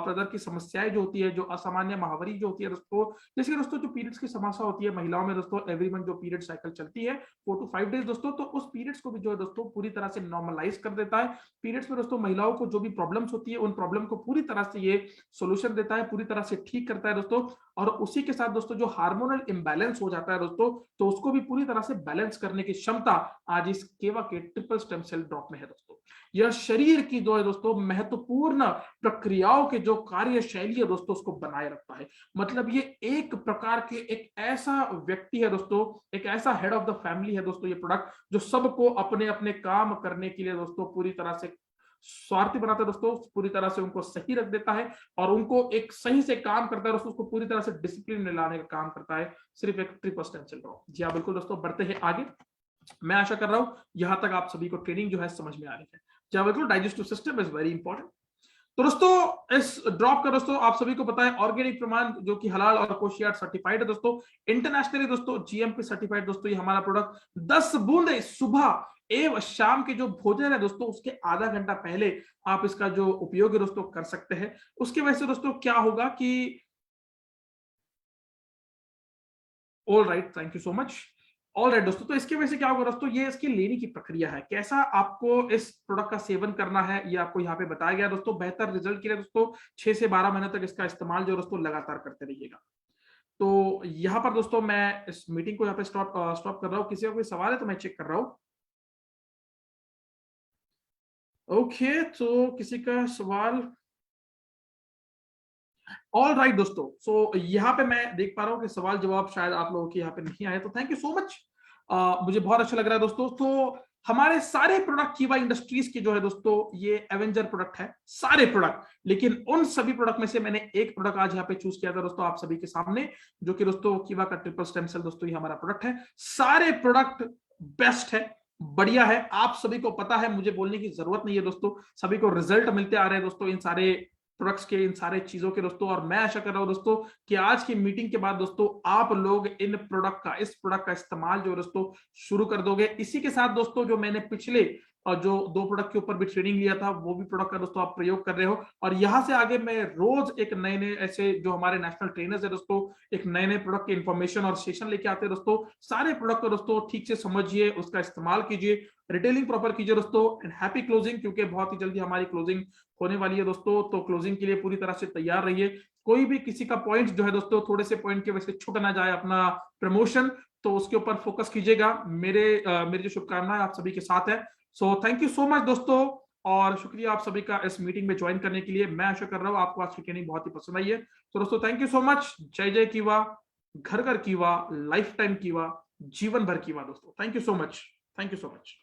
प्रदर की समस्याएं जो होती है, जो असामान्य महावरी जो होती है दोस्तों, जैसे दोस्तों जो पीरियड्स की समस्या होती है महिलाओं में दोस्तों, एवरी मंथ जो पीरियड साइकिल चलती है 4 to 5 डेज दोस्तों, तो उस पीरियड्स को भी जो है दोस्तों पूरी तरह से नॉर्मलाइज कर देता है। पीरियड्स में दोस्तों महिलाओं को जो भी प्रॉब्लम्स होती है, उन प्रॉब्लम को पूरी तरह से ये सोल्यूशन देता है, पूरी तरह से ठीक करता है दोस्तों। और उसी के साथ दोस्तों जो हार्मोनल इंबैलेंस हो जाता है दोस्तों, तो उसको भी पूरी तरह से बैलेंस करने की क्षमता आज इस केवा के ट्रिपल स्टेम सेल ड्रॉप में है दोस्तों। यह शरीर की जो है दोस्तों महत्वपूर्ण प्रक्रियाओं के जो कार्यशैली है दोस्तों, उसको बनाए रखता है। मतलब ये एक प्रकार के एक ऐसा व्यक्ति है दोस्तों, एक ऐसा हेड ऑफ द फैमिली है दोस्तों, ये प्रोडक्ट जो सबको अपने अपने काम करने के लिए दोस्तों पूरी तरह से स्वार्थी बनाता है दोस्तों, पूरी तरह से उनको सही रख देता है और उनको एक सही से काम करता है दोस्तों, उसको पूरी तरह से डिसिप्लिन में लाने का काम करता है सिर्फ एक ट्रिपल स्टेम सेल ड्रॉप। जी हाँ बिल्कुल दोस्तों, बढ़ते हैं आगे। मैं आशा कर रहा हूं यहां तक आप सभी को ट्रेनिंग जो है समझ में आ रही है। जी हाँ बिल्कुल, digestive system is very important. तो दोस्तों इस ड्रॉप का दोस्तों आप सभी को पता है ऑर्गेनिक प्रमाण जो कि हलाल और कोशियार सर्टिफाइड है दोस्तों, इंटरनेशनली दोस्तों जीएमपी सर्टिफाइड दोस्तों। ये हमारा प्रोडक्ट 10 बूंदे सुबह एवं शाम के जो भोजन है दोस्तों, उसके आधा घंटा पहले आप इसका जो उपयोग है दोस्तों कर सकते हैं। उसके वजह से दोस्तों क्या होगा कि all right, thank you so much. All right दोस्तों, तो इसकी वजह से क्या होगा दोस्तों, ये इसकी लेने की प्रक्रिया है, कैसा आपको इस प्रोडक्ट का सेवन करना है ये आपको यहाँ पे बताया गया दोस्तों। बेहतर रिजल्ट के लिए दोस्तों 6 से 12 महीने तक इसका इस्तेमाल जो दोस्तों लगातार करते रहिएगा। तो यहाँ पर दोस्तों मैं इस मीटिंग को यहाँ पे स्टॉप कर रहा हूँ। किसी का कोई सवाल है तो मैं चेक कर रहा हूँ। ओके, तो किसी का सवाल? ऑल राइट दोस्तों, सो यहाँ पे मैं देख पा रहा हूँ कि सवाल जवाब शायद आप लोगों के यहाँ पे नहीं आए, तो थैंक यू सो मच। मुझे बहुत अच्छा लग रहा है दोस्तों। तो हमारे सारे प्रोडक्ट कीवा इंडस्ट्रीज के जो है दोस्तों ये एवेंजर प्रोडक्ट है, सारे प्रोडक्ट। लेकिन उन सभी प्रोडक्ट में से मैंने एक प्रोडक्ट आज यहाँ पे चूज किया था दोस्तों आप सभी के सामने, जो कि दोस्तों कीवा का ट्रिपल स्टेम सेल दोस्तों ये हमारा प्रोडक्ट है। सारे प्रोडक्ट बेस्ट है, बढ़िया है, आप सभी को पता है, मुझे बोलने की जरूरत नहीं है दोस्तों। सभी को रिजल्ट मिलते आ रहे हैं दोस्तों इन सारे प्रोडक्ट्स के, इन सारे चीजों के दोस्तों। और मैं आशा कर रहा हूं दोस्तों कि आज की मीटिंग के बाद दोस्तों आप लोग इन प्रोडक्ट का, इस प्रोडक्ट का इस्तेमाल जो दोस्तों शुरू कर दोगे। इसी के साथ दोस्तों जो मैंने पिछले जो 2 प्रोडक्ट के ऊपर भी ट्रेनिंग लिया था, वो भी प्रोडक्ट का दोस्तों आप प्रयोग कर रहे हो। और यहां से आगे मैं रोज एक नए नए ऐसे जो हमारे नेशनल ट्रेनर्स है दोस्तों, एक नए नए प्रोडक्ट के इन्फॉर्मेशन और सेशन लेके आते हैं दोस्तों। सारे प्रोडक्ट को दोस्तों ठीक से समझिए, उसका इस्तेमाल कीजिए, रिटेलिंग प्रॉपर कीजिए दोस्तों। एंड हैप्पी क्लोजिंग, क्योंकि बहुत ही जल्दी हमारी क्लोजिंग होने वाली है दोस्तों। तो क्लोजिंग के लिए पूरी तरह से तैयार रहिए। कोई भी किसी का पॉइंट जो है दोस्तों, थोड़े से पॉइंट के वजह से छूट ना जाए अपना प्रमोशन, तो उसके ऊपर फोकस कीजिएगा। मेरी जो शुभकामनाएं आप सभी के साथ है। So thank you so much दोस्तों, और शुक्रिया आप सभी का इस मीटिंग में ज्वाइन करने के लिए। मैं आशा कर रहा हूँ आपको आज की ट्रेनिंग बहुत ही पसंद आई है। तो दोस्तों थैंक यू सो मच। जय जय कीवा, घर घर कीवा, लाइफ टाइम कीवा, जीवन भर कीवा दोस्तों। Thank you so much, thank you so much.